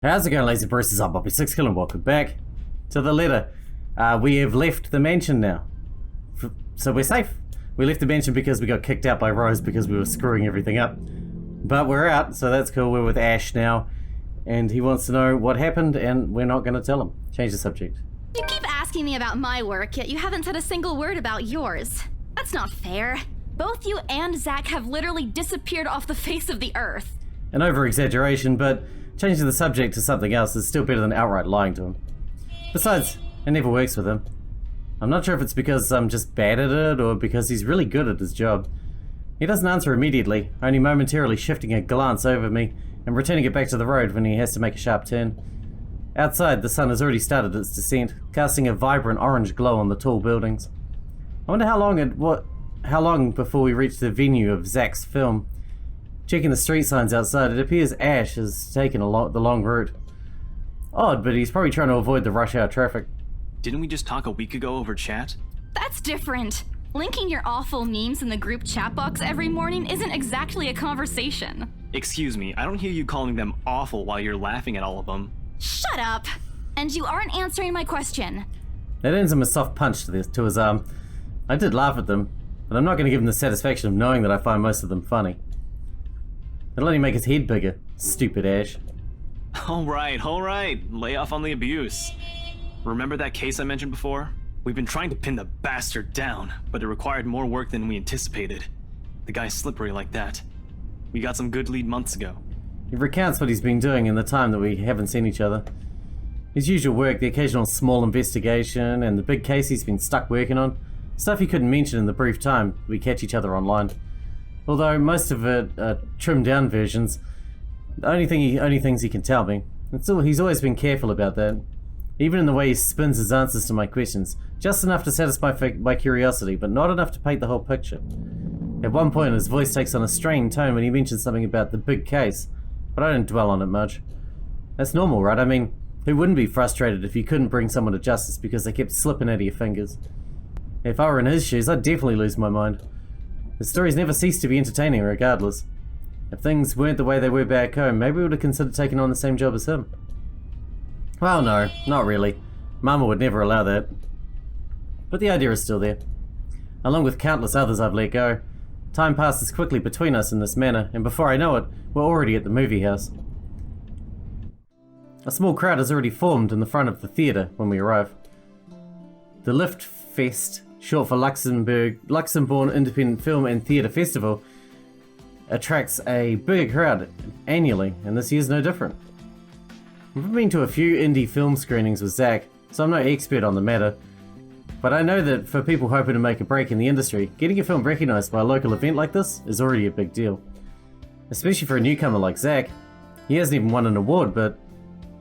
How's it going, lazy bruises? I'm Bobby Sixkilla and welcome back to the letter. We have left the mansion now. So we're safe. We left the mansion because we got kicked out by Rose because we were screwing everything up. But we're out, so that's cool. We're with Ash now. And he wants to know what happened, and we're not going to tell him. Change the subject. You keep asking me about my work, yet you haven't said a single word about yours. That's not fair. Both you and Zach have literally disappeared off the face of the earth. An over-exaggeration, but changing the subject to something else is still better than outright lying to him. Besides, it never works with him. I'm not sure if it's because I'm just bad at it or because he's really good at his job. He doesn't answer immediately, only momentarily shifting a glance over me and returning it back to the road when he has to make a sharp turn. Outside, the sun has already started its descent, casting a vibrant orange glow on the tall buildings. I wonder how long before we reach the venue of Zach's film. Checking the street signs outside, it appears Ash has taken the long route. Odd, but he's probably trying to avoid the rush hour traffic. Didn't we just talk a week ago over chat? That's different. Linking your awful memes in the group chat box every morning isn't exactly a conversation. Excuse me, I don't hear you calling them awful while you're laughing at all of them. Shut up! And you aren't answering my question. That ends him a soft punch to his arm. I did laugh at them, but I'm not going to give him the satisfaction of knowing that I find most of them funny. It'll only make his head bigger, stupid Ash. Alright, lay off on the abuse. Remember that case I mentioned before? We've been trying to pin the bastard down, but it required more work than we anticipated. The guy's slippery like that. We got some good lead months ago. He recounts what he's been doing in the time that we haven't seen each other. His usual work, the occasional small investigation, and the big case he's been stuck working on. Stuff he couldn't mention in the brief time we catch each other online. Although most of it are trimmed down versions, the only things he can tell me. He's always been careful about that. Even in the way he spins his answers to my questions, just enough to satisfy my curiosity, but not enough to paint the whole picture. At one point his voice takes on a strained tone when he mentions something about the big case, but I don't dwell on it much. That's normal, right? I mean, who wouldn't be frustrated if you couldn't bring someone to justice because they kept slipping out of your fingers? If I were in his shoes, I'd definitely lose my mind. The stories never cease to be entertaining regardless. If things weren't the way they were back home, maybe we would have considered taking on the same job as him. Well, no, not really. Mama would never allow that. But the idea is still there. Along with countless others I've let go, time passes quickly between us in this manner, and before I know it, we're already at the movie house. A small crowd has already formed in the front of the theatre when we arrive. The Lift Fest, short for Luxembourg Independent Film and Theatre Festival, attracts a bigger crowd annually, and this year's no different. I've been to a few indie film screenings with Zach, so I'm no expert on the matter, but I know that for people hoping to make a break in the industry, getting a film recognised by a local event like this is already a big deal. Especially for a newcomer like Zach. He hasn't even won an award, but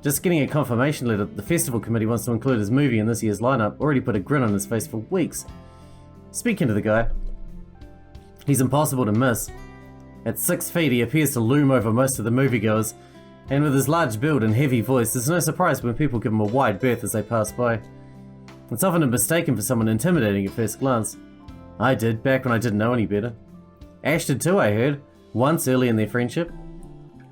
just getting a confirmation letter that the festival committee wants to include his movie in this year's lineup already put a grin on his face for weeks. Speaking to the guy, he's impossible to miss. At 6 feet he appears to loom over most of the moviegoers, and with his large build and heavy voice, there's no surprise when people give him a wide berth as they pass by. It's often mistaken for someone intimidating at first glance. I did, back when I didn't know any better. Ash did too, I heard, once early in their friendship.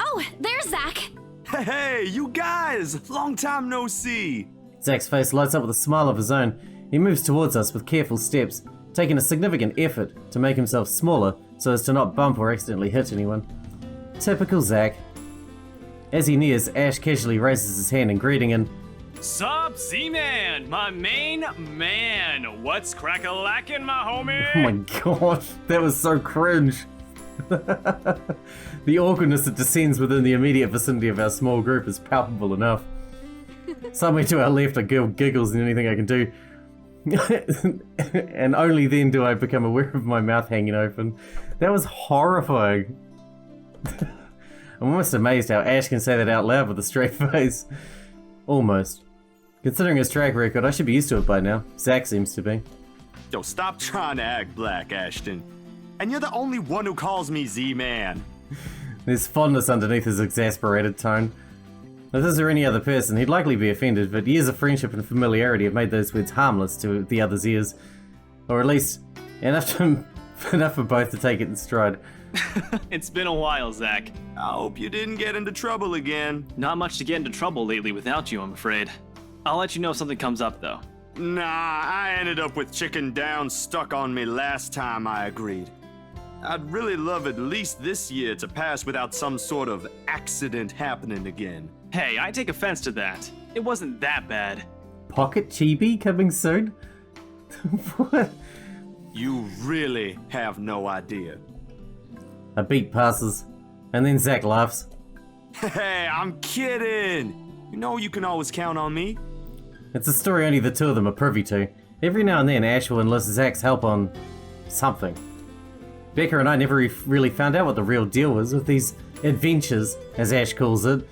Oh, there's Zach! Hey, you guys! Long time no see! Zach's face lights up with a smile of his own. He moves towards us with careful steps, taking a significant effort to make himself smaller so as to not bump or accidentally hit anyone. Typical Zach. As he nears, Ash casually raises his hand in greeting and, Sup, Z-Man, my main man. What's crack-a-lackin', my homie? oh my gosh, that was so cringe. The awkwardness that descends within the immediate vicinity of our small group is palpable enough. Somewhere to our left, a girl giggles and anything I can do. And only then do I become aware of my mouth hanging open. That was horrifying. I'm almost amazed how Ash can say that out loud with a straight face. Almost. Considering his track record, I should be used to it by now. Zach seems to be. Yo, stop trying to act black, Ashton. And you're the only one who calls me Z-Man. There's fondness underneath his exasperated tone. If this were any other person, he'd likely be offended, but years of friendship and familiarity have made those words harmless to the other's ears. Or at least, enough for both to take it in stride. It's been a while, Zach. I hope you didn't get into trouble again. Not much to get into trouble lately without you, I'm afraid. I'll let you know if something comes up, though. Nah, I ended up with chicken down stuck on me last time I agreed. I'd really love at least this year to pass without some sort of accident happening again. Hey, I take offense to that. It wasn't that bad. Pocket Chibi coming soon? What? You really have no idea. A beat passes, and then Zach laughs. Hey, I'm kidding! You know you can always count on me. It's a story only the two of them are privy to. Every now and then Ash will enlist Zach's help on something. Becca and I never really found out what the real deal was with these adventures, as Ash calls it,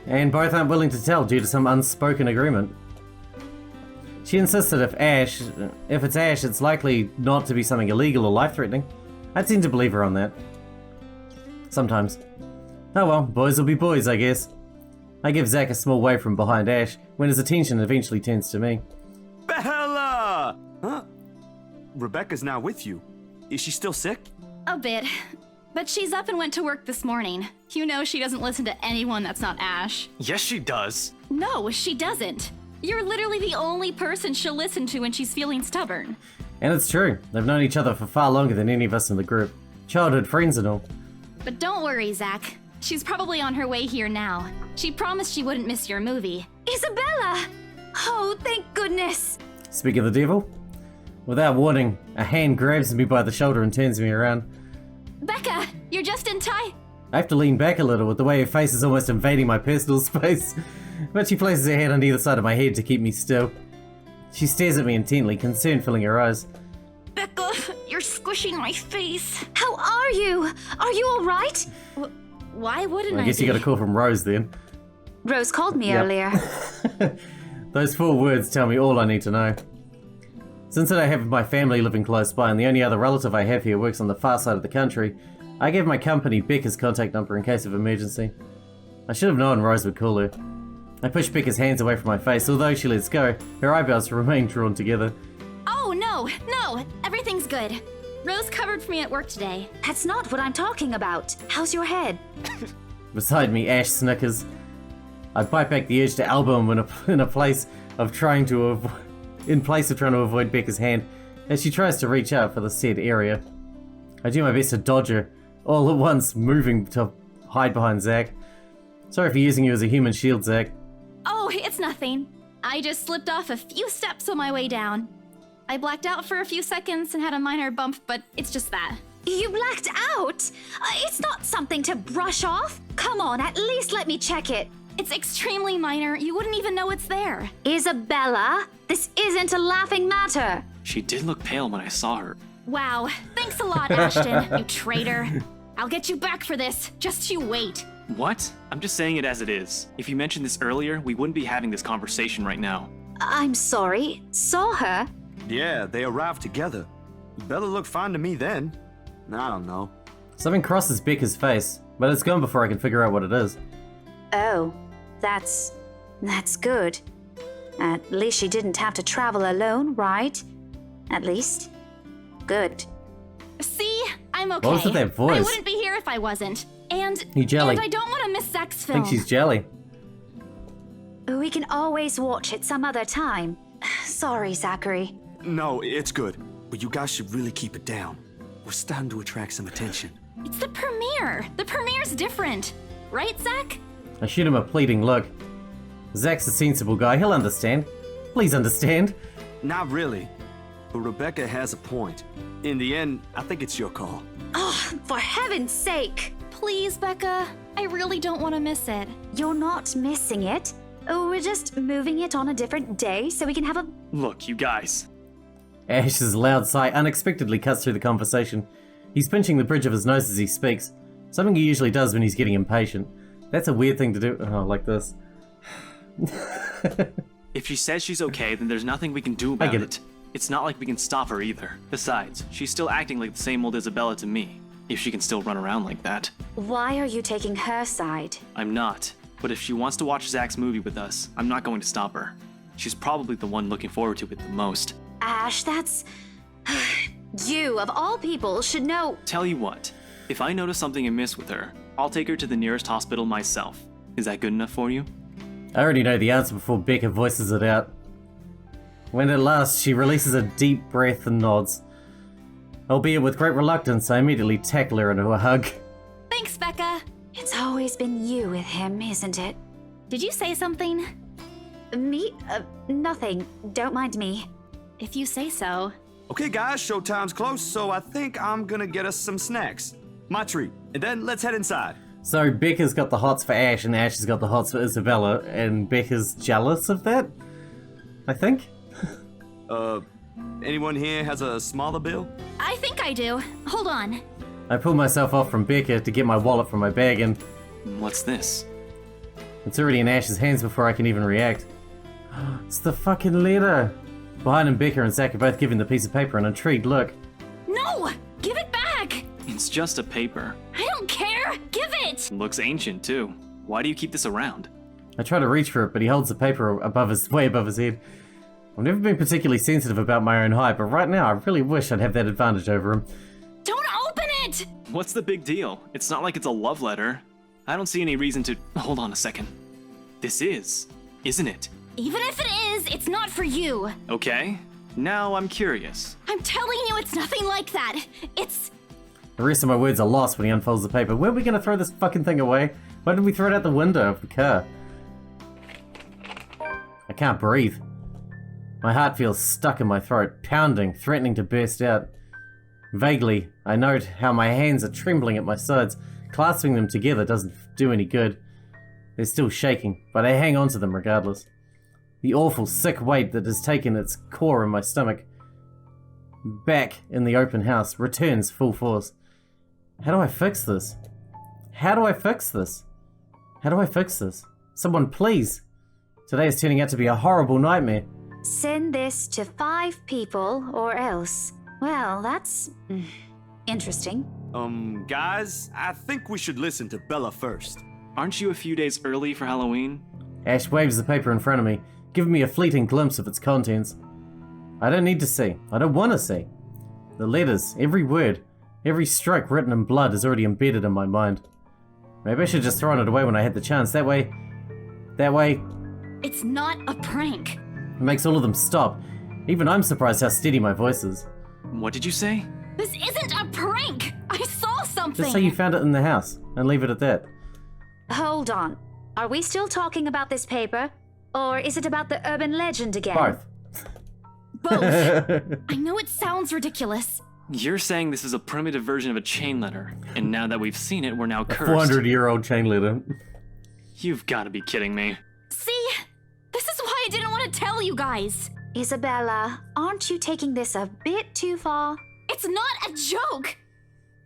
and both aren't willing to tell due to some unspoken agreement. She insists that if it's Ash, it's likely not to be something illegal or life-threatening. I tend to believe her on that. Sometimes. Oh well, boys will be boys, I guess. I give Zach a small wave from behind Ash, when his attention eventually turns to me. Bella! Huh? Rebecca's not with you. Is she still sick? A bit. But she's up and went to work this morning. You know she doesn't listen to anyone that's not Ash. Yes, she does. No, she doesn't. You're literally the only person she'll listen to when she's feeling stubborn. And it's true, they've known each other for far longer than any of us in the group. Childhood friends and all. But don't worry, Zach. She's probably on her way here now. She promised she wouldn't miss your movie. Isabella! Oh, thank goodness! Speak of the devil. Without warning, a hand grabs me by the shoulder and turns me around. Becca, you're just in time. I have to lean back a little with the way her face is almost invading my personal space, but she places her hand on either side of my head to keep me still. She stares at me intently, concern filling her eyes. Becca, you're squishing my face. How are you? Are you all right? Why wouldn't I I guess you got a call from Rose then. Rose called me Yep. earlier. Those 4 words tell me all I need to know. Since I have my family living close by and the only other relative I have here works on the far side of the country, I gave my company Becca's contact number in case of emergency. I should have known Rose would call her. I push Becca's hands away from my face, although she lets go, her eyebrows remain drawn together. Oh, no, everything's good. Rose covered for me at work today. That's not what I'm talking about. How's your head? Beside me, Ash snickers. I bite back the urge to elbow him in place of trying to avoid Becca's hand as she tries to reach out for the said area. I do my best to dodge her, all at once moving to hide behind Zach. Sorry for using you as a human shield, Zach. Oh, it's nothing. I just slipped off a few steps on my way down. I blacked out for a few seconds and had a minor bump, but it's just that. You blacked out? It's not something to brush off. Come on, at least let me check it. It's extremely minor. You wouldn't even know it's there. Isabella, this isn't a laughing matter. She did look pale when I saw her. Wow. Thanks a lot, Ashton, you traitor. I'll get you back for this. Just you wait. What? I'm just saying it as it is. If you mentioned this earlier, we wouldn't be having this conversation right now. I'm sorry. Saw her? Yeah, they arrived together. Bella looked fine to me then. I don't know. Something crosses Becca's face, but it's gone before I can figure out what it is. Oh, that's good. At least she didn't have to travel alone, right? At least. Good. See? I'm okay. What was with that voice? I wouldn't be here if I wasn't. And You jelly. And I don't want to miss Zach's I film. think she's jelly. We can always watch it some other time. Sorry, Zachary. No, it's good. But you guys should really keep it down. We're starting to attract some attention. It's the premiere. The premiere's different. Right, Zach? I shoot him a pleading look. Zach's a sensible guy, he'll understand. Please understand. Not really. But Rebecca has a point. In the end, I think it's your call. Oh, for heaven's sake! Please, Becca. I really don't want to miss it. You're not missing it. We're just moving it on a different day so we can have a... Look, you guys. Ash's loud sigh unexpectedly cuts through the conversation. He's pinching the bridge of his nose as he speaks, something he usually does when he's getting impatient. That's a weird thing to do. Oh, like this. If she says she's okay, then there's nothing we can do about get it. It's not like we can stop her either. Besides, she's still acting like the same old Isabella to me. If she can still run around like that. Why are you taking her side? I'm not. But if she wants to watch Zach's movie with us, I'm not going to stop her. She's probably the one looking forward to it the most. Ash, that's... You, of all people, should know... Tell you what, If I notice something amiss with her, I'll take her to the nearest hospital myself. Is that good enough for you? I already know the answer before Becca voices it out. When at last she releases a deep breath and nods. Albeit with great reluctance, I immediately tackle her into a hug. Thanks, Becca. It's always been you with him, isn't it? Did you say something? Me? Nothing. Don't mind me. If you say so. Okay, guys, showtime's close, so I think I'm gonna get us some snacks. My treat. And then let's head inside. So Becca's got the hots for Ash, and Ash has got the hots for Isabella, and Becca's jealous of that? I think? Anyone here has a smaller bill? I think I do. Hold on. I pull myself off from Becca to get my wallet from my bag, and What's this? it's already in Ash's hands before I can even react. It's the fucking letter! Behind him, Becca and Zach are both giving the piece of paper an intrigued look. No! Give it back! It's just a paper. I don't care! Give it! Looks ancient, too. Why do you keep this around? I try to reach for it, but he holds the paper way above his head. I've never been particularly sensitive about my own height, but right now I really wish I'd have that advantage over him. Don't open it! What's the big deal? It's not like it's a love letter. I don't see any reason to... Hold on a second. This is, isn't it? Even if it is, it's not for you. Okay. Now I'm curious. I'm telling you, it's nothing like that. It's... The rest of my words are lost when he unfolds the paper. Where are we gonna throw this fucking thing away? Why did we throw it out the window of the car? I can't breathe. My heart feels stuck in my throat, pounding, threatening to burst out. Vaguely, I note how my hands are trembling at my sides. Clasping them together doesn't do any good. They're still shaking, but I hang on to them regardless. The awful, sick weight that has taken its core in my stomach, back in the open house, returns full force. How do I fix this? How do I fix this? How do I fix this? Someone please! Today is turning out to be a horrible nightmare. Send this to 5 people or else. Well, that's interesting. Guys, I think we should listen to Bella first. Aren't you a few days early for Halloween? Ash waves the paper in front of me, giving me a fleeting glimpse of its contents. I don't need to see. I don't want to see. The letters, every word, every stroke written in blood is already embedded in my mind. Maybe I should just thrown it away when I had the chance. That way, It's not a prank. it makes all of them stop. Even I'm surprised how steady my voice is. What did you say? This isn't a prank! I saw something! Just say you found it in the house, and leave it at that. Hold on. Are we still talking about this paper? Or is it about the urban legend again? Both. Both. I know it sounds ridiculous. You're saying this is a primitive version of a chain letter, and now that we've seen it, we're now A cursed. 400-year-old chain letter. You've got to be kidding me. See? This is why I didn't want to tell you guys. Isabella, aren't you taking this a bit too far? It's not a joke.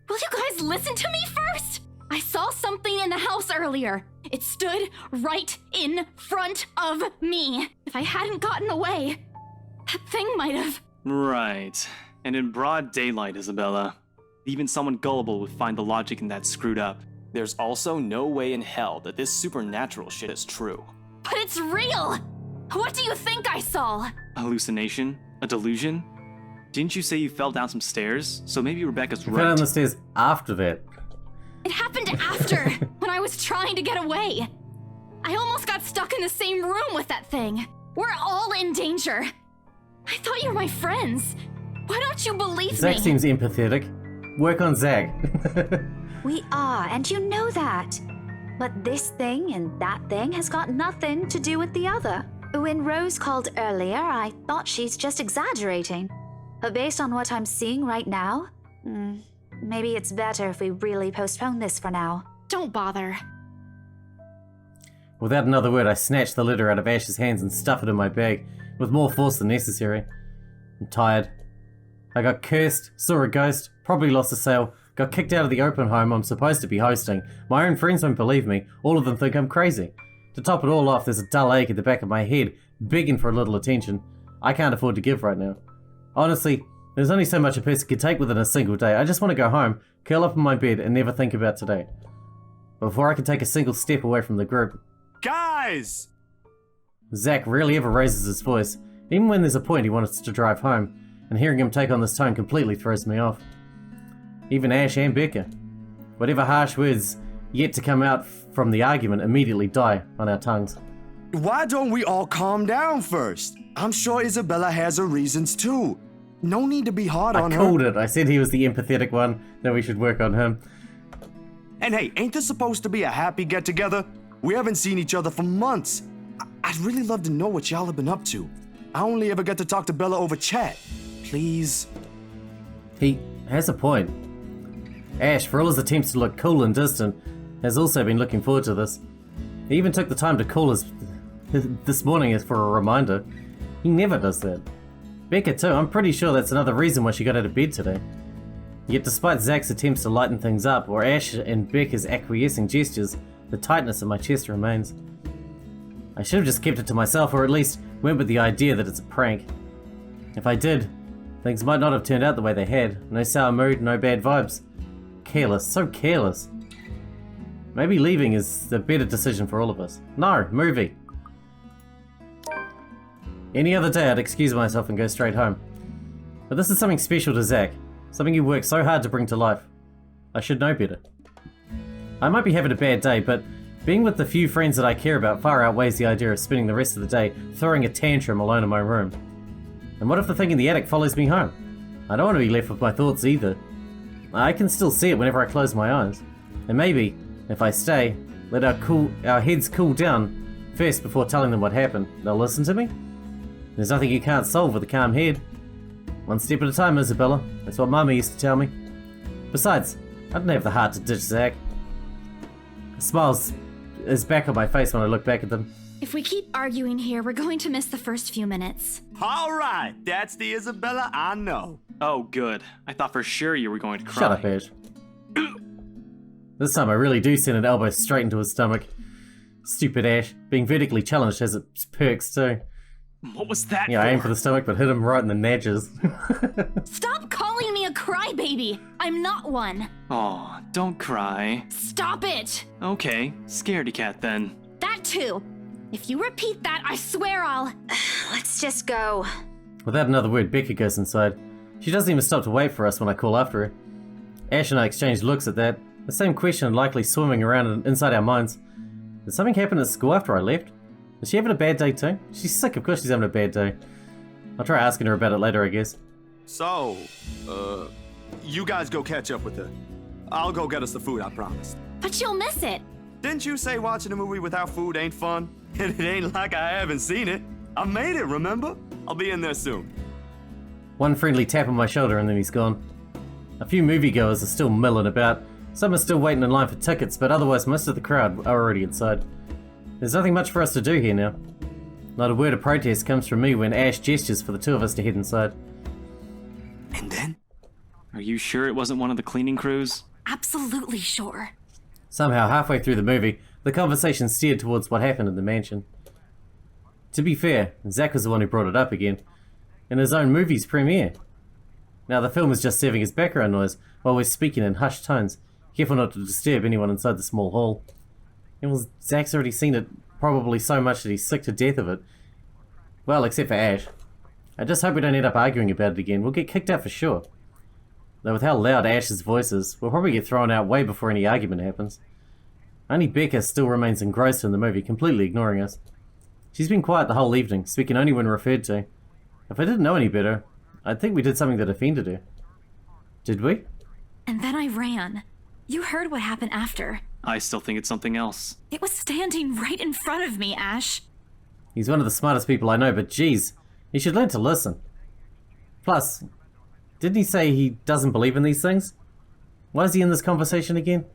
Will you guys listen to me first? I saw something in the house earlier. It stood right in front of me. If I hadn't gotten away, that thing might have... Right. And in broad daylight, Isabella. Even someone gullible would find the logic in that screwed up. There's also no way in hell that this supernatural shit is true. But it's real! What do you think I saw? A hallucination? A delusion? Didn't you say you fell down some stairs? So maybe Rebecca's You fell down right. the stairs after that. It happened after, when I was trying to get away. I almost got stuck in the same room with that thing. We're all in danger. I thought you were my friends. Why don't you believe Zach me? seems empathetic. Work on Zach. We are, and you know that. But this thing and that thing has got nothing to do with the other. When Rose called earlier, I thought she's just exaggerating. But based on what I'm seeing right now, maybe it's better if we really postpone this for now. Don't bother. Without another word, I snatched the letter out of Ash's hands and stuffed it in my bag, with more force than necessary. I'm tired. I got cursed, saw a ghost, probably lost a sale, got kicked out of the open home I'm supposed to be hosting. My own friends won't believe me. All of them think I'm crazy. To top it all off, there's a dull ache at the back of my head, begging for a little attention. I can't afford to give right now. Honestly, there's only so much a person can take within a single day. I just want to go home, curl up in my bed, and never think about today. Before I can take a single step away from the group. Guys! Zach rarely ever raises his voice, even when there's a point he wants to drive home, and hearing him take on this tone completely throws me off. Even Ash and Becca. whatever harsh words yet to come out from the argument immediately die on our tongues. Why don't we all calm down first? I'm sure Isabella has her reasons too. No need to be hard on I her. called it. I said he was the empathetic one, that we should work on him. And hey, ain't this supposed to be a happy get-together? We haven't seen each other for months. I'd really love to know what y'all have been up to. I only ever get to talk to Bella over chat. Please. He has a point. Ash, for all his attempts to look cool and distant, has also been looking forward to this. He even took the time to call us this morning as for a reminder. He never does that. Becca too, I'm pretty sure that's another reason why she got out of bed today. Yet despite Zach's attempts to lighten things up, or Ash and Becca's acquiescing gestures, the tightness in my chest remains. I should have just kept it to myself, or at least went with the idea that it's a prank. If I did, things might not have turned out the way they had. No sour mood, no bad vibes. Careless, so careless. Maybe leaving is the better decision for all of us. No, movie. Any other day I'd excuse myself and go straight home. But this is something special to Zach. Something he worked so hard to bring to life. I should know better. I might be having a bad day, but being with the few friends that I care about far outweighs the idea of spending the rest of the day throwing a tantrum alone in my room. And what if the thing in the attic follows me home? I don't want to be left with my thoughts either. I can still see it whenever I close my eyes. And maybe, if I stay, let our heads cool down first before telling them what happened, they'll listen to me? There's nothing you can't solve with a calm head. One step at a time, Isabella. That's what Mama used to tell me. Besides, I didn't have the heart to ditch Zach. A smile is back on my face when I look back at them. If we keep arguing here, we're going to miss the first few minutes. All right, that's the Isabella I know. Oh, good. I thought for sure you were going to cry. Shut up, Ash. This time I really do send an elbow straight into his stomach. Stupid Ash. Being vertically challenged has its perks too. What was that Yeah, for? I aimed for the stomach but hit him right in the natches. Stop calling me a crybaby! I'm not one. Aw, don't cry. Stop it! Okay, scaredy cat then. That too. If you repeat that, I swear I'll... Let's just go. Without another word, Becca goes inside. She doesn't even stop to wait for us when I call after her. Ash and I exchange looks at that, the same question likely swimming around inside our minds. Did something happen at school after I left? Is she having a bad day too? She's sick, of course she's having a bad day. I'll try asking her about it later, I guess. So, you guys go catch up with her. I'll go get us the food I promised. But you'll miss it. Didn't you say watching a movie without food ain't fun? And it ain't like I haven't seen it. I made it, remember? I'll be in there soon. One friendly tap on my shoulder and then he's gone. A few moviegoers are still milling about. Some are still waiting in line for tickets, but otherwise most of the crowd are already inside. There's nothing much for us to do here now. Not a word of protest comes from me when Ash gestures for the two of us to head inside. And then? Are you sure it wasn't one of the cleaning crews? Absolutely sure. Somehow, halfway through the movie, the conversation steered towards what happened in the mansion. To be fair, Zach was the one who brought it up again, in his own movie's premiere. Now the film is just serving as background noise while we're speaking in hushed tones, careful not to disturb anyone inside the small hall. And well, Zach's already seen it probably so much that he's sick to death of it. Well, except for Ash. I just hope we don't end up arguing about it again. We'll get kicked out for sure. Though with how loud Ash's voice is, we'll probably get thrown out way before any argument happens. Only Becca still remains engrossed in the movie, completely ignoring us. She's been quiet the whole evening, speaking only when referred to. If I didn't know any better, I'd think we did something that offended her. Did we? And then I ran. You heard what happened after. I still think it's something else. It was standing right in front of me, Ash. He's one of the smartest people I know, but geez, he should learn to listen. Plus, didn't he say he doesn't believe in these things? Why is he in this conversation again?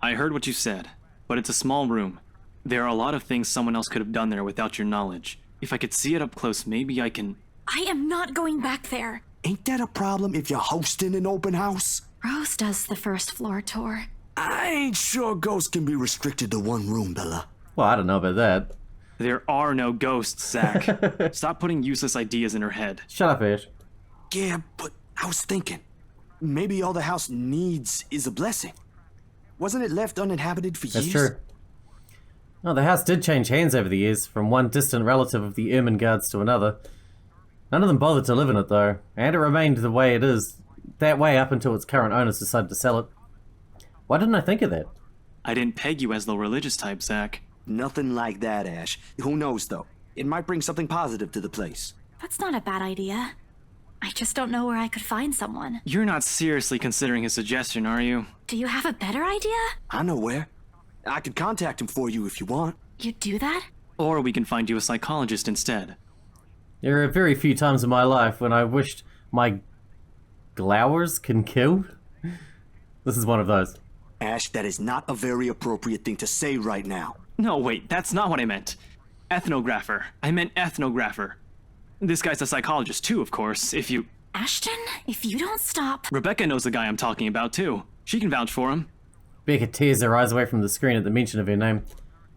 I heard what you said, but it's a small room. There are a lot of things someone else could have done there without your knowledge. If I could see it up close, maybe I can... I am not going back there. Ain't that a problem if you're hosting an open house? Rose does the first floor tour. I ain't sure ghosts can be restricted to one room, Bella. Well, I don't know about that. There are no ghosts, Zach. Stop putting useless ideas in her head. Shut up, Ash. Yeah, but I was thinking, maybe all the house needs is a blessing. Wasn't it left uninhabited for That's years? true. Oh, the house did change hands over the years, from one distant relative of the Ermengardes to another. None of them bothered to live in it, though, and it remained the way it is, that way up until its current owners decided to sell it. Why didn't I think of that? I didn't peg you as the religious type, Zach. Nothing like that, Ash. Who knows, though? It might bring something positive to the place. That's not a bad idea. I just don't know where I could find someone. You're not seriously considering his suggestion, are you? Do you have a better idea? I know where. I could contact him for you if you want. You'd do that? Or we can find you a psychologist instead. There are very few times in my life when I wished my glowers can kill. This is one of those. Ash, that is not a very appropriate thing to say right now. No, wait, that's not what I meant. Ethnographer. I meant ethnographer. This guy's a psychologist too, of course, if you... Ashton, if you don't stop... Rebecca knows the guy I'm talking about too. She can vouch for him. Becca tears her eyes away from the screen at the mention of her name.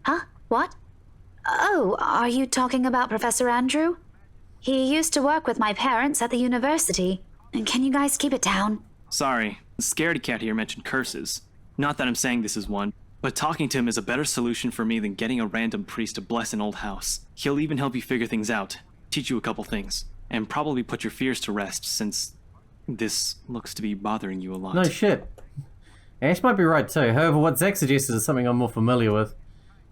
Huh? What? Oh, are you talking about Professor Andrew? He used to work with my parents at the university. Can you guys keep it down? Sorry, the scaredy cat here mentioned curses. Not that I'm saying this is one, but talking to him is a better solution for me than getting a random priest to bless an old house. He'll even help you figure things out, teach you a couple things, and probably put your fears to rest since this looks to be bothering you a lot. No shit. Ash might be right too, however what Zach suggested is something I'm more familiar with.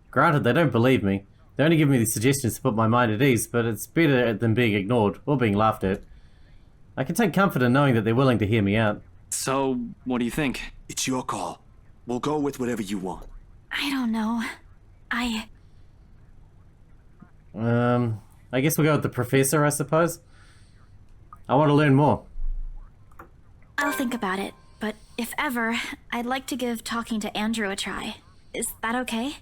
Granted, they don't believe me. They only give me these suggestions to put my mind at ease, but it's better than being ignored or being laughed at. I can take comfort in knowing that they're willing to hear me out. So, what do you think? It's your call. We'll go with whatever you want. I don't know. I guess we'll go with the professor, I suppose. I want to learn more. I'll think about it, but if ever, I'd like to give talking to Andrew a try. Is that okay?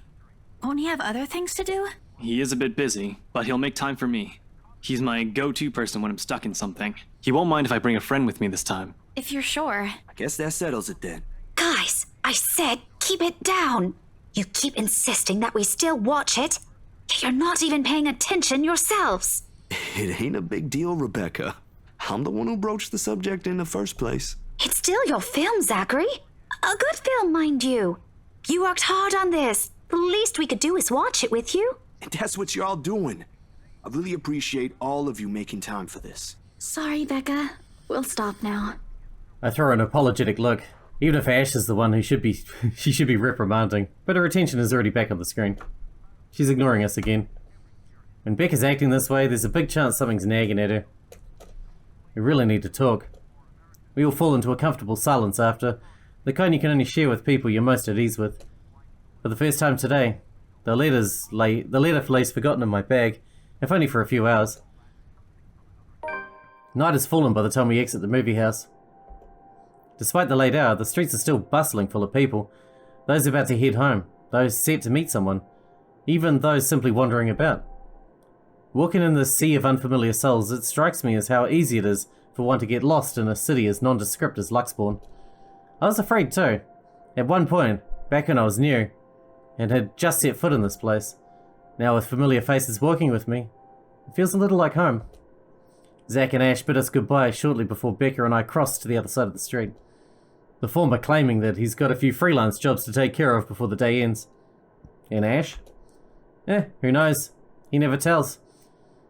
Won't he have other things to do? He is a bit busy, but he'll make time for me. He's my go-to person when I'm stuck in something. He won't mind if I bring a friend with me this time. If you're sure. I guess that settles it then. Guys, I said keep it down. You keep insisting that we still watch it. You're not even paying attention yourselves. It ain't a big deal, Rebecca. I'm the one who broached the subject in the first place. It's still your film, Zachary. A good film, mind you. You worked hard on this. The least we could do is watch it with you. And that's what you're all doing. I really appreciate all of you making time for this. Sorry, Becca. We'll stop now. I throw her an apologetic look. Even if Ash is the one who should be she should be reprimanding, but her attention is already back on the screen. She's ignoring us again. When Becca's acting this way, there's a big chance something's nagging at her. We really need to talk. We all fall into a comfortable silence after, the kind you can only share with people you're most at ease with. For the first time today, the letter lays forgotten in my bag, if only for a few hours. Night has fallen by the time we exit the movie house. Despite the late hour, the streets are still bustling full of people. Those about to head home, those set to meet someone, even those simply wandering about. Walking in this sea of unfamiliar souls, it strikes me as how easy it is for one to get lost in a city as nondescript as Luxbourne. I was afraid too. At one point, back when I was new, and had just set foot in this place. Now with familiar faces walking with me, it feels a little like home. Zach and Ash bid us goodbye shortly before Becca and I crossed to the other side of the street. The former claiming that he's got a few freelance jobs to take care of before the day ends. And Ash? Who knows? He never tells.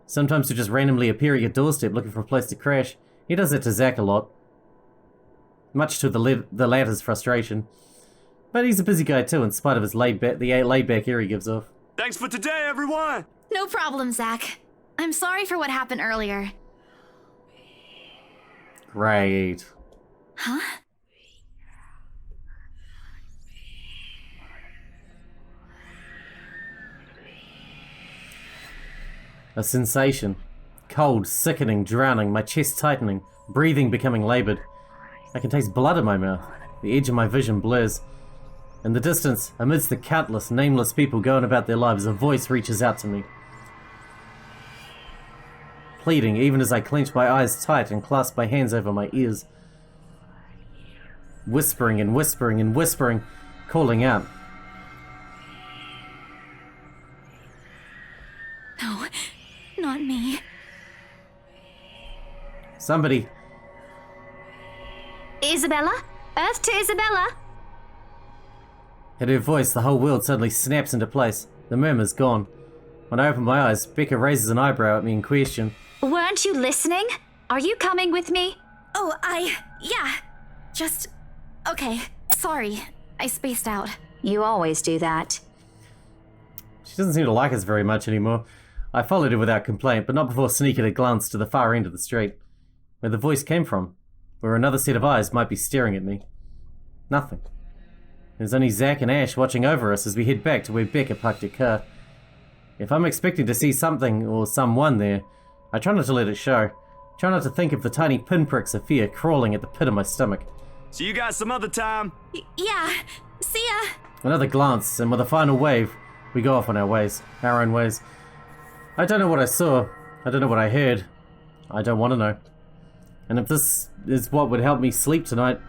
Sometimes he'll just randomly appear at your doorstep looking for a place to crash. He does that to Zach a lot. Much to the latter's frustration. But he's a busy guy too, in spite of his laid-back air he gives off. Thanks for today, everyone! No problem, Zach. I'm sorry for what happened earlier. Great. Huh? A sensation. Cold, sickening, drowning, my chest tightening, breathing becoming labored. I can taste blood in my mouth. The edge of my vision blurs. In the distance, amidst the countless, nameless people going about their lives, a voice reaches out to me. Pleading, even as I clench my eyes tight and clasp my hands over my ears. Whispering and whispering and whispering, calling out. No, not me. Somebody. Isabella? Earth to Isabella? At her voice, the whole world suddenly snaps into place. The murmur's gone. When I open my eyes, Becca raises an eyebrow at me in question. Weren't you listening? Are you coming with me? Oh, yeah. Just... Okay, sorry. I spaced out. You always do that. She doesn't seem to like us very much anymore. I followed her without complaint, but not before sneaking a glance to the far end of the street, where the voice came from, where another set of eyes might be staring at me. Nothing. There's only Zack and Ash watching over us as we head back to where Becca parked her car. If I'm expecting to see something or someone there, I try not to let it show. Try not to think of the tiny pinpricks of fear crawling at the pit of my stomach. See you guys some other time. Yeah. See ya. Another glance, and with a final wave, we go off on our own ways. I don't know what I saw. I don't know what I heard. I don't want to know. And if this is what would help me sleep tonight,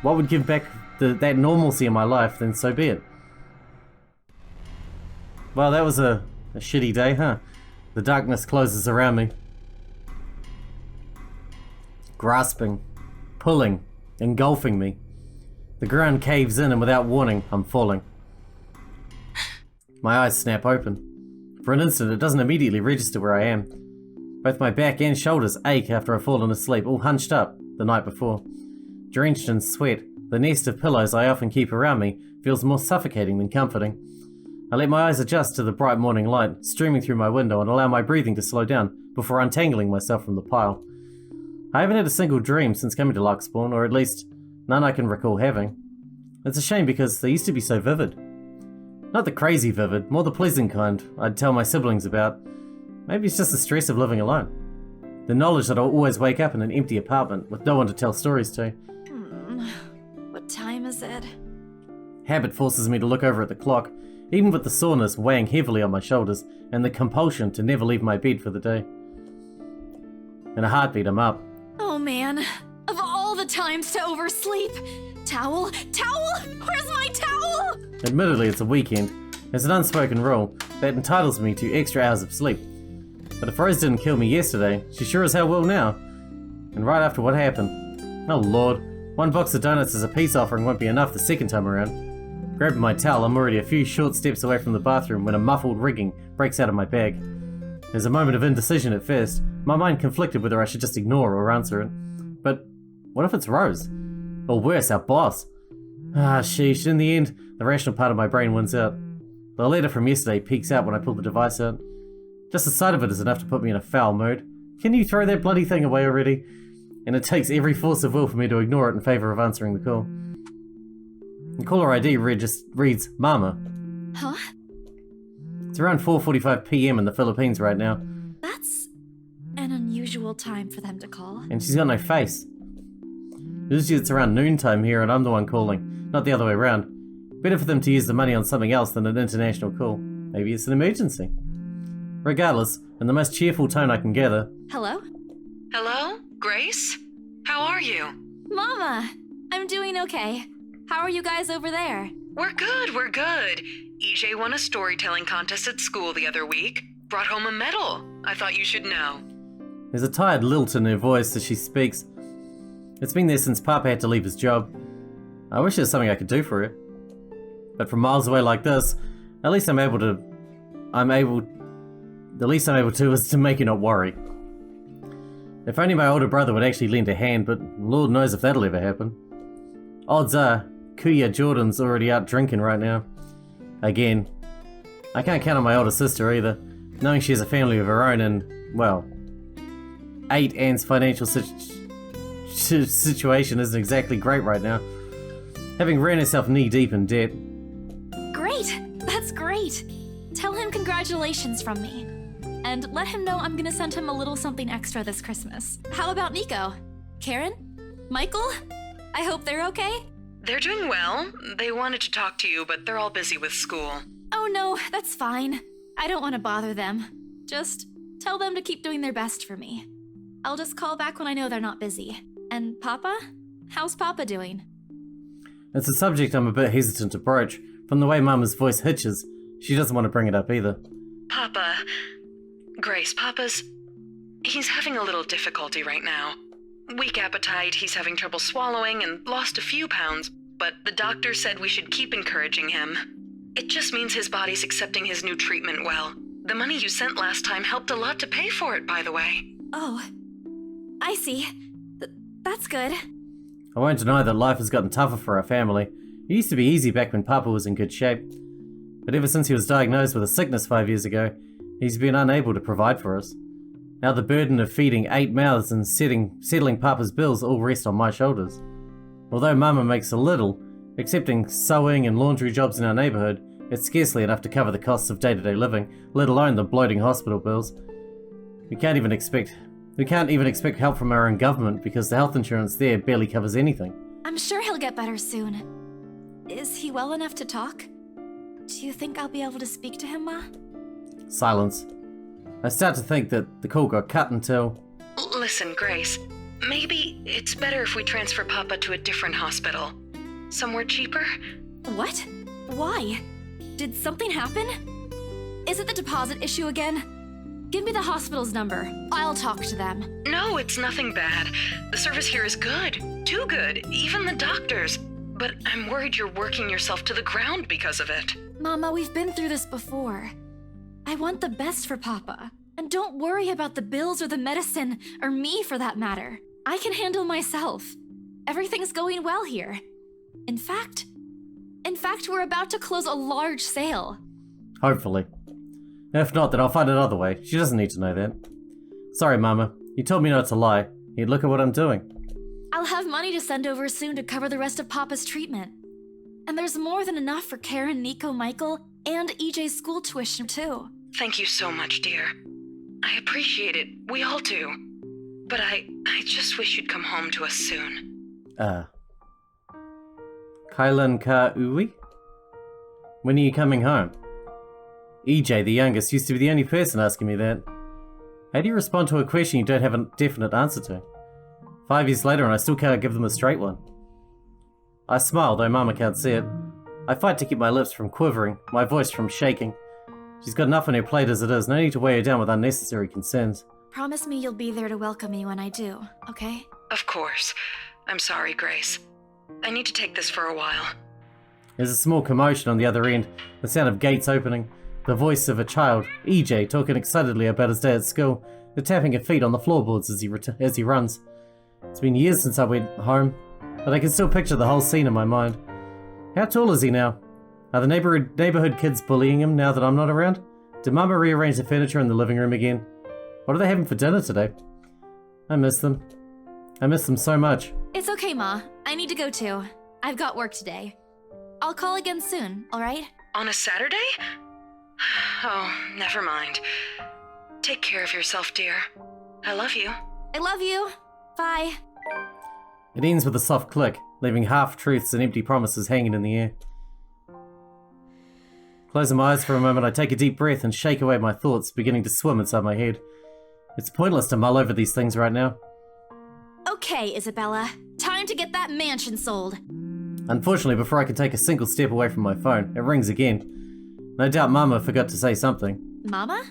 what would give back that normalcy in my life, then so be it. Well, that was a shitty day, huh? The darkness closes around me. Grasping, pulling, engulfing me. The ground caves in and without warning, I'm falling. My eyes snap open. For an instant, it doesn't immediately register where I am. Both my back and shoulders ache after I've fallen asleep, all hunched up the night before. Drenched in sweat, the nest of pillows I often keep around me feels more suffocating than comforting. I let my eyes adjust to the bright morning light streaming through my window and allow my breathing to slow down before untangling myself from the pile. I haven't had a single dream since coming to Luxpawn, or at least none I can recall having. It's a shame because they used to be so vivid. Not the crazy vivid, more the pleasant kind I'd tell my siblings about. Maybe it's just the stress of living alone. The knowledge that I'll always wake up in an empty apartment with no one to tell stories to. What time is it? Habit forces me to look over at the clock, even with the soreness weighing heavily on my shoulders and the compulsion to never leave my bed for the day. In a heartbeat, I'm up. Oh man, of all the times to oversleep. Towel? Towel? Where's my towel? Admittedly, it's a weekend. There's an unspoken rule that entitles me to extra hours of sleep. But if Rose didn't kill me yesterday, she sure as hell will now. And right after what happened. Oh lord, one box of donuts as a peace offering won't be enough the second time around. Grabbing my towel, I'm already a few short steps away from the bathroom when a muffled ringing breaks out of my bag. There's a moment of indecision at first, my mind conflicted whether I should just ignore or answer it. But what if it's Rose? Or worse, our boss? Sheesh, in the end, the rational part of my brain wins out. The letter from yesterday peeks out when I pull the device out. Just the sight of it is enough to put me in a foul mood. Can you throw that bloody thing away already? And it takes every force of will for me to ignore it in favour of answering the call. The caller ID reads Mama. Huh? It's around 4:45 PM in the Philippines right now. That's an unusual time for them to call. And she's got no face. Usually it's around noontime here and I'm the one calling, not the other way around. Better for them to use the money on something else than an international call. Maybe it's an emergency. Regardless, in the most cheerful tone I can gather. Hello? Hello? Grace? How are you? Mama! I'm doing okay. How are you guys over there? We're good, we're good. EJ won a storytelling contest at school the other week. Brought home a medal. I thought you should know. There's a tired lilt in her voice as she speaks. It's been there since Papa had to leave his job. I wish there's something I could do for her. But from miles away like this, at least the least I'm able to is to make her not worry. If only my older brother would actually lend a hand, but Lord knows if that'll ever happen. Odds are, Kuya Jordan's already out drinking right now. Again. I can't count on my older sister either, knowing she has a family of her own and, well, 8 Anne's financial situation isn't exactly great right now. Having ran herself knee-deep in debt. Great! That's great! Tell him congratulations from me. And let him know I'm gonna send him a little something extra this Christmas. How about Nico? Karen? Michael? I hope they're okay? They're doing well. They wanted to talk to you, but they're all busy with school. Oh no, that's fine. I don't want to bother them. Just tell them to keep doing their best for me. I'll just call back when I know they're not busy. And Papa? How's Papa doing? It's a subject I'm a bit hesitant to broach. From the way Mama's voice hitches, she doesn't want to bring it up either. Papa... Grace, he's having a little difficulty right now. Weak appetite, he's having trouble swallowing, and lost a few pounds, but the doctor said we should keep encouraging him. It just means his body's accepting his new treatment well. The money you sent last time helped a lot to pay for it, by the way. Oh, I see. That's good. I won't deny that life has gotten tougher for our family, It used to be easy back when Papa was in good shape. But ever since he was diagnosed with a sickness 5 years ago, he's been unable to provide for us. Now the burden of feeding 8 mouths and settling Papa's bills all rest on my shoulders. Although Mama makes a little, accepting sewing and laundry jobs in our neighbourhood, it's scarcely enough to cover the costs of day-to-day living, let alone the bloating hospital bills. We can't even expect help from our own government because the health insurance there barely covers anything. I'm sure he'll get better soon. Is he well enough to talk? Do you think I'll be able to speak to him, Ma? Silence. I start to think that the call got cut until... Listen, Grace. Maybe it's better if we transfer Papa to a different hospital. Somewhere cheaper? What? Why? Did something happen? Is it the deposit issue again? Give me the hospital's number. I'll talk to them. No, it's nothing bad. The service here is good. Too good. Even the doctors. But I'm worried you're working yourself to the ground because of it. Mama, we've been through this before. I want the best for Papa. And don't worry about the bills or the medicine, or me for that matter. I can handle myself. Everything's going well here. In fact, we're about to close a large sale. Hopefully. If not, then I'll find another way. She doesn't need to know that. Sorry, Mama. You told me not to lie. Yet look at what I'm doing. I'll have money to send over soon to cover the rest of Papa's treatment. And there's more than enough for Karen, Nico, Michael, and EJ's school tuition too. Thank you so much, dear. I appreciate it. We all do. But I just wish you'd come home to us soon. Kailan Ka Uwi? When are you coming home? EJ, the youngest, used to be the only person asking me that. How do you respond to a question you don't have a definite answer to? 5 years later and I still can't give them a straight one. I smile, though Mama can't see it. I fight to keep my lips from quivering, my voice from shaking. She's got enough on her plate as it is, no need to weigh her down with unnecessary concerns. Promise me you'll be there to welcome me when I do, okay? Of course. I'm sorry, Grace. I need to take this for a while. There's a small commotion on the other end, the sound of gates opening, the voice of a child, EJ, talking excitedly about his day at school, the tapping of feet on the floorboards as he runs. It's been years since I went home, but I can still picture the whole scene in my mind. How tall is he now? Are the neighborhood kids bullying him now that I'm not around? Did Mama rearrange the furniture in the living room again? What are they having for dinner today? I miss them. I miss them so much. It's okay, Ma. I need to go too. I've got work today. I'll call again soon, alright? On a Saturday? Oh, never mind. Take care of yourself, dear. I love you. I love you. Bye. It ends with a soft click, leaving half-truths and empty promises hanging in the air. Closing my eyes for a moment, I take a deep breath and shake away my thoughts, beginning to swim inside my head. It's pointless to mull over these things right now. Okay, Isabella. Time to get that mansion sold. Unfortunately, before I can take a single step away from my phone, it rings again. No doubt Mama forgot to say something. Mama?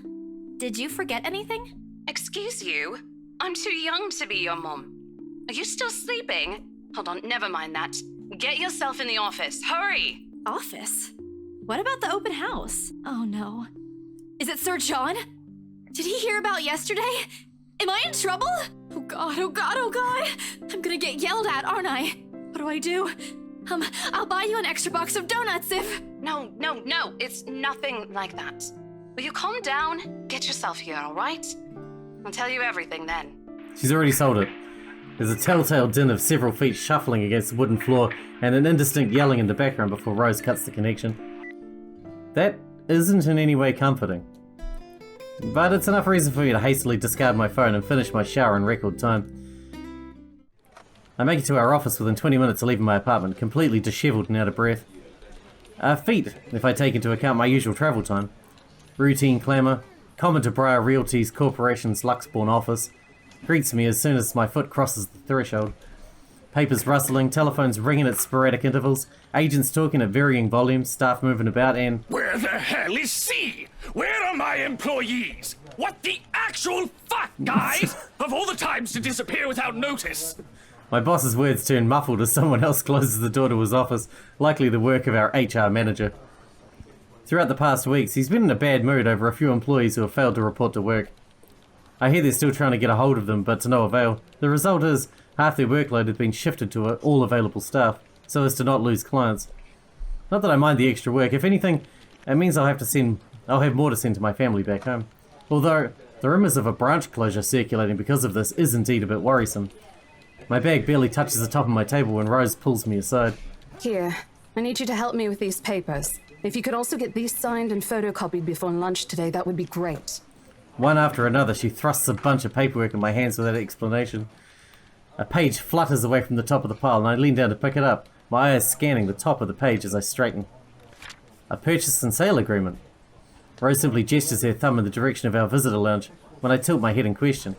Did you forget anything? Excuse you? I'm too young to be your mom. Are you still sleeping? Hold on, never mind that. Get yourself in the office. Hurry! Office? What about the open house? Oh no. Is it Sir John? Did he hear about yesterday? Am I in trouble? Oh god, oh god, oh god! I'm gonna get yelled at, aren't I? What do I do? I'll buy you an extra box of donuts if... No, it's nothing like that. Will you calm down? Get yourself here, alright? I'll tell you everything then. She's already sold it. There's a telltale din of several feet shuffling against the wooden floor and an indistinct yelling in the background before Rose cuts the connection. That isn't in any way comforting. But it's enough reason for me to hastily discard my phone and finish my shower in record time. I make it to our office within 20 minutes of leaving my apartment, completely disheveled and out of breath. Feet, if I take into account my usual travel time. Routine clamour, common to Briar Realty's Corporation's Luxbourne office, greets me as soon as my foot crosses the threshold. Papers rustling, telephones ringing at sporadic intervals, agents talking at varying volumes, staff moving about, and... Where the hell is C? Where are my employees? What the actual fuck, guys? Of all the times to disappear without notice. My boss's words turn muffled as someone else closes the door to his office, likely the work of our HR manager. Throughout the past weeks, he's been in a bad mood over a few employees who have failed to report to work. I hear they're still trying to get a hold of them, but to no avail. The result is, half their workload has been shifted to all available staff, so as to not lose clients. Not that I mind the extra work. If anything, it means I'll have more to send to my family back home. Although, the rumours of a branch closure circulating because of this is indeed a bit worrisome. My bag barely touches the top of my table when Rose pulls me aside. Here, I need you to help me with these papers. If you could also get these signed and photocopied before lunch today, that would be great. One after another, she thrusts a bunch of paperwork in my hands without explanation. A page flutters away from the top of the pile, and I lean down to pick it up, my eyes scanning the top of the page as I straighten. A purchase and sale agreement. Rose simply gestures her thumb in the direction of our visitor lounge when I tilt my head in question.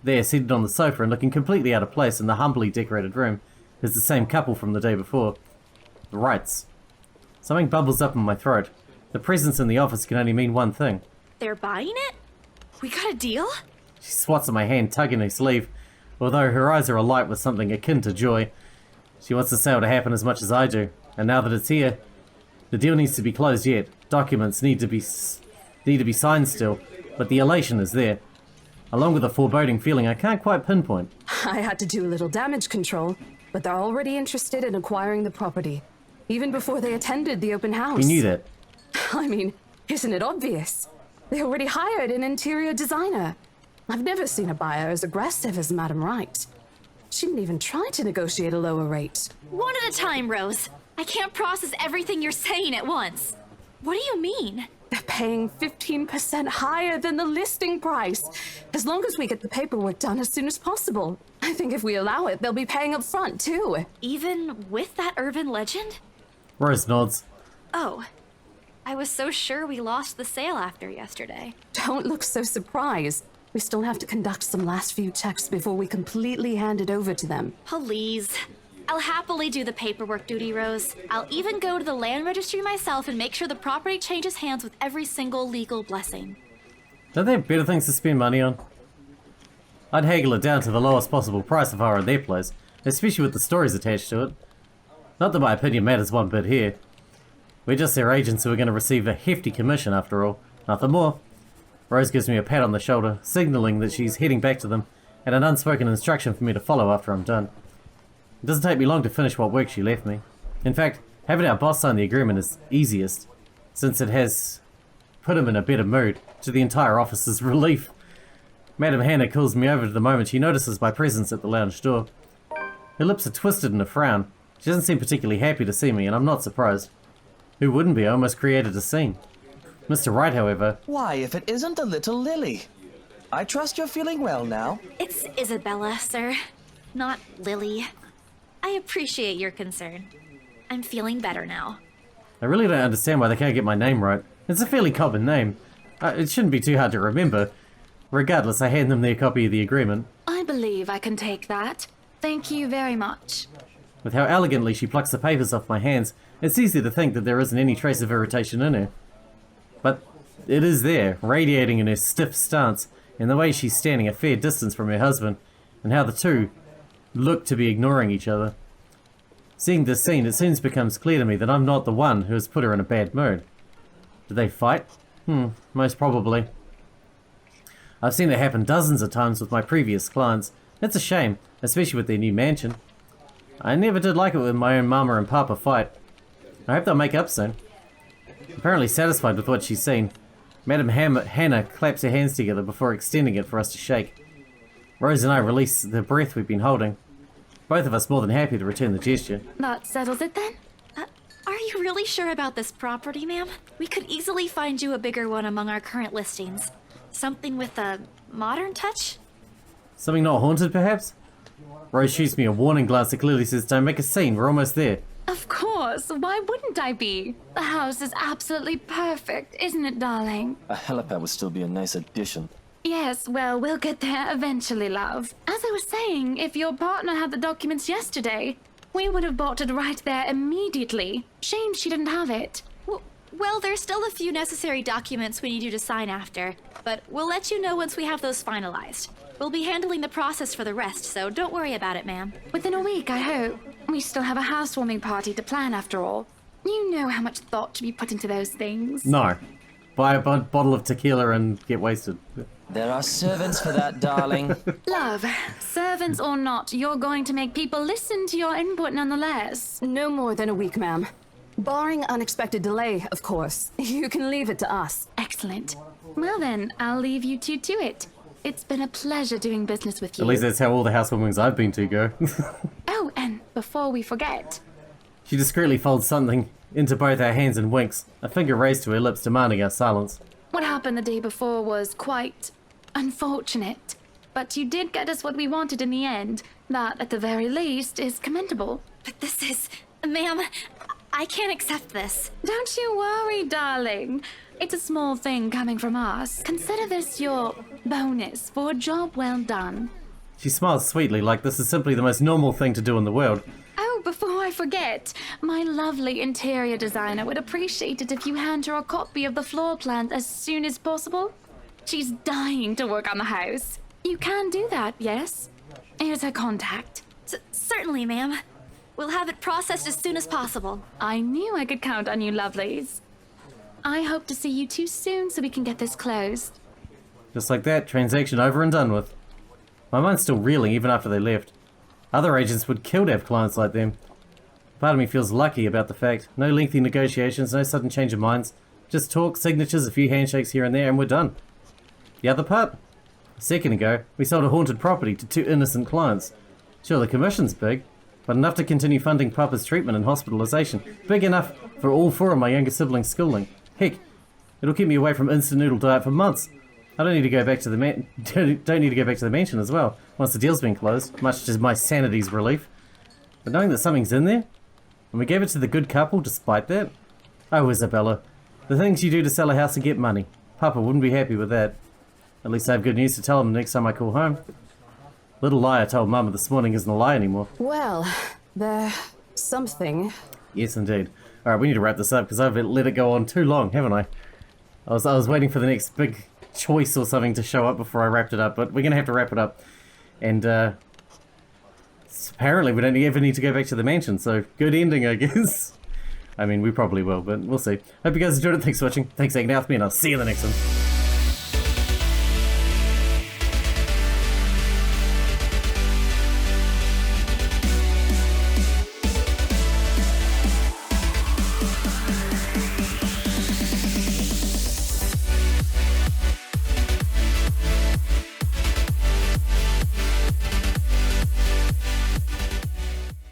There, seated on the sofa and looking completely out of place in the humbly decorated room, is the same couple from the day before. The Wrights. Something bubbles up in my throat. The presence in the office can only mean one thing. They're buying it? We got a deal? She swats at my hand, tugging her sleeve, although her eyes are alight with something akin to joy. She wants the sale to happen as much as I do, and now that it's here, the deal needs to be closed yet. Documents need to be signed still, but the elation is there, along with a foreboding feeling I can't quite pinpoint. I had to do a little damage control, but they're already interested in acquiring the property, even before they attended the open house. We knew that. I mean, isn't it obvious? They already hired an interior designer. I've never seen a buyer as aggressive as Madam Wright. She didn't even try to negotiate a lower rate. One at a time, Rose. I can't process everything you're saying at once. What do you mean? They're paying 15% higher than the listing price, as long as we get the paperwork done as soon as possible. I think if we allow it, they'll be paying up front, too. Even with that urban legend? Rose nods. Oh, I was so sure we lost the sale after yesterday. Don't look so surprised. We still have to conduct some last few checks before we completely hand it over to them. Please. I'll happily do the paperwork duty, Rose. I'll even go to the land registry myself and make sure the property changes hands with every single legal blessing. Don't they have better things to spend money on? I'd haggle it down to the lowest possible price if I were in their place, especially with the stories attached to it. Not that my opinion matters one bit here. We're just their agents who are going to receive a hefty commission after all. Nothing more. Rose gives me a pat on the shoulder, signaling that she's heading back to them, and an unspoken instruction for me to follow after I'm done. It doesn't take me long to finish what work she left me. In fact, having our boss sign the agreement is easiest, since it has put him in a better mood, to the entire office's relief. Madam Hannah calls me over the moment she notices my presence at the lounge door. Her lips are twisted in a frown. She doesn't seem particularly happy to see me, and I'm not surprised. Who wouldn't be? I almost created a scene. Mr. Wright, however... Why, if it isn't the little Lily. I trust you're feeling well now. It's Isabella, sir. Not Lily. I appreciate your concern. I'm feeling better now. I really don't understand why they can't get my name right. It's a fairly common name. It shouldn't be too hard to remember. Regardless, I hand them their copy of the agreement. I believe I can take that. Thank you very much. With how elegantly she plucks the papers off my hands, it's easy to think that there isn't any trace of irritation in her. But it is there, radiating in her stiff stance, in the way she's standing a fair distance from her husband, and how the two look to be ignoring each other. Seeing this scene, it soon becomes clear to me that I'm not the one who has put her in a bad mood. Did they fight? Most probably. I've seen it happen dozens of times with my previous clients. It's a shame, especially with their new mansion. I never did like it when my own mama and papa fight. I hope they'll make up soon. Apparently satisfied with what she's seen, Madam Hannah claps her hands together before extending it for us to shake. Rose and I release the breath we've been holding, both of us more than happy to return the gesture. That settles it then? Are you really sure about this property, ma'am? We could easily find you a bigger one among our current listings. Something with a modern touch? Something not haunted, perhaps? Rose shoots me a warning glance that clearly says, don't make a scene, we're almost there. Of course, why wouldn't I be? The house is absolutely perfect, isn't it, darling? A helipad would still be a nice addition. Yes, well, we'll get there eventually, love. As I was saying, if your partner had the documents yesterday, we would have bought it right there immediately. Shame she didn't have it. Well, there's still a few necessary documents we need you to sign after, but we'll let you know once we have those finalized. We'll be handling the process for the rest, so don't worry about it, ma'am. Within a week, I hope. We still have a housewarming party to plan after all. You know how much thought should be put into those things. No. Buy a bottle of tequila and get wasted. There are servants for that, darling. Love, servants or not, you're going to make people listen to your input nonetheless. No more than a week, ma'am. Barring unexpected delay, of course. You can leave it to us. Excellent. Well then, I'll leave you two to it. It's been a pleasure doing business with you. At least that's how all the housewarmings I've been to go. Oh, and before we forget... She discreetly folds something into both our hands and winks, a finger raised to her lips demanding our silence. What happened the day before was quite unfortunate. But you did get us what we wanted in the end. That, at the very least, is commendable. But this is... Ma'am, I can't accept this. Don't you worry, darling. It's a small thing coming from us. Consider this your bonus for a job well done. She smiles sweetly, like this is simply the most normal thing to do in the world. Oh, before I forget, my lovely interior designer would appreciate it if you hand her a copy of the floor plan as soon as possible. She's dying to work on the house. You can do that, yes? Here's her contact. Certainly, ma'am. We'll have it processed as soon as possible. I knew I could count on you, lovelies. I hope to see you two soon so we can get this closed. Just like that, transaction over and done with. My mind's still reeling even after they left. Other agents would kill to have clients like them. Part of me feels lucky about the fact. No lengthy negotiations, no sudden change of minds. Just talk, signatures, a few handshakes here and there, and we're done. The other part? A second ago, we sold a haunted property to 2 innocent clients. Sure, the commission's big, but enough to continue funding Papa's treatment and hospitalization. Big enough for all 4 of my younger siblings' schooling. Heck, it'll keep me away from instant noodle diet for months. I don't need to go back to the don't need to go back to the mansion as well, once the deal's been closed, much to my sanity's relief. But knowing that something's in there, and we gave it to the good couple despite that? Oh, Isabella, the things you do to sell a house and get money. Papa wouldn't be happy with that. At least I have good news to tell him the next time I call home. Little lie I told Mama this morning isn't a lie anymore. Well, there's something. Yes, indeed. Alright, we need to wrap this up because I've let it go on too long, haven't I? I was waiting for the next big choice or something to show up before I wrapped it up, but we're going to have to wrap it up. And, apparently we don't ever need to go back to the mansion, so good ending, I guess. I mean, we probably will, but we'll see. Hope you guys enjoyed it. Thanks for watching. Thanks for hanging out with me, and I'll see you in the next one.